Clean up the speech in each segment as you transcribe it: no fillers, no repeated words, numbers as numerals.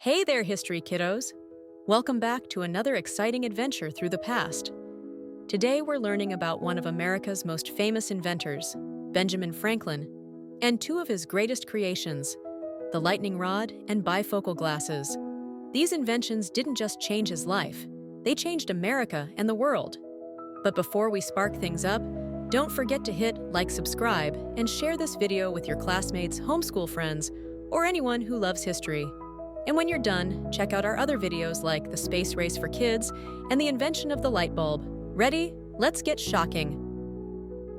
Hey there, history kiddos! Welcome back to another exciting adventure through the past. Today we're learning about one of America's most famous inventors, Benjamin Franklin, and two of his greatest creations, the lightning rod and bifocal glasses. These inventions didn't just change his life, they changed America and the world. But before we spark things up, don't forget to hit like, subscribe, and share this video with your classmates, homeschool friends, or anyone who loves history. And when you're done, check out our other videos like the space race for kids and the invention of the light bulb. Ready? Let's get shocking.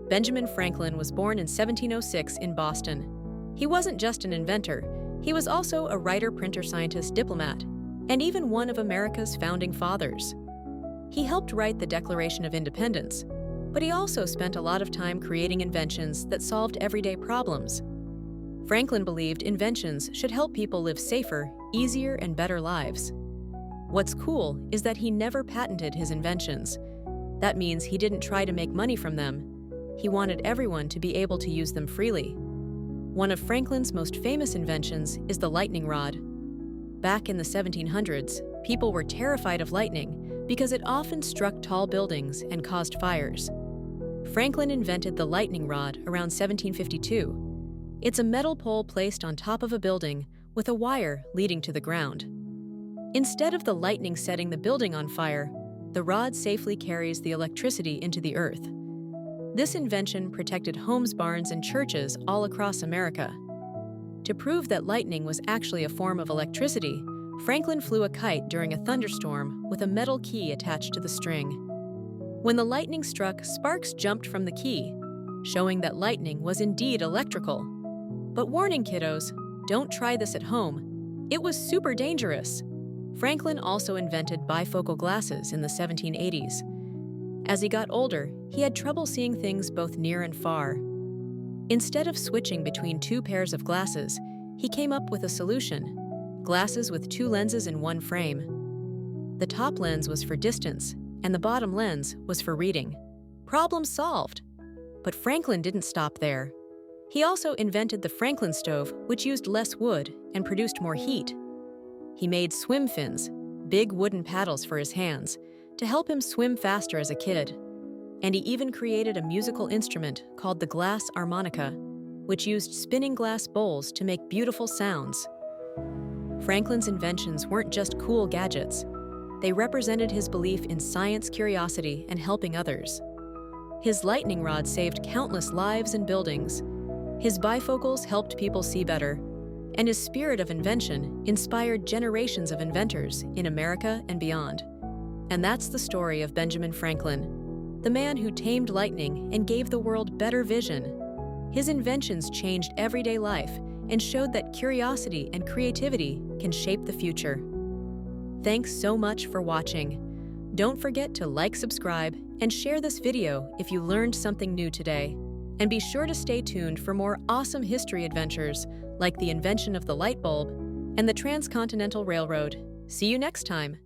Benjamin Franklin was born in 1706 in Boston. He wasn't just an inventor, he was also a writer, printer, scientist, diplomat, and even one of America's founding fathers. He helped write the Declaration of Independence, but he also spent a lot of time creating inventions that solved everyday problems. Franklin believed inventions should help people live safer, easier, and better lives. What's cool is that he never patented his inventions. That means he didn't try to make money from them. He wanted everyone to be able to use them freely. One of Franklin's most famous inventions is the lightning rod. Back in the 1700s, people were terrified of lightning because it often struck tall buildings and caused fires. Franklin invented the lightning rod around 1752. It's a metal pole placed on top of a building with a wire leading to the ground. Instead of the lightning setting the building on fire, the rod safely carries the electricity into the earth. This invention protected homes, barns, and churches all across America. To prove that lightning was actually a form of electricity, Franklin flew a kite during a thunderstorm with a metal key attached to the string. When the lightning struck, sparks jumped from the key, showing that lightning was indeed electrical. But warning, kiddos, don't try this at home. It was super dangerous. Franklin also invented bifocal glasses in the 1780s. As he got older, he had trouble seeing things both near and far. Instead of switching between two pairs of glasses, he came up with a solution: glasses with two lenses in one frame. The top lens was for distance, and the bottom lens was for reading. Problem solved! But Franklin didn't stop there. He also invented the Franklin stove, which used less wood and produced more heat. He made swim fins, big wooden paddles for his hands, to help him swim faster as a kid. And he even created a musical instrument called the Glass Armonica, which used spinning glass bowls to make beautiful sounds. Franklin's inventions weren't just cool gadgets. They represented his belief in science, curiosity, and helping others. His lightning rod saved countless lives and buildings. His bifocals helped people see better, and his spirit of invention inspired generations of inventors in America and beyond. And that's the story of Benjamin Franklin, the man who tamed lightning and gave the world better vision. His inventions changed everyday life and showed that curiosity and creativity can shape the future. Thanks so much for watching. Don't forget to like, subscribe, and share this video if you learned something new today. And be sure to stay tuned for more awesome history adventures like the invention of the light bulb and the Transcontinental Railroad. See you next time!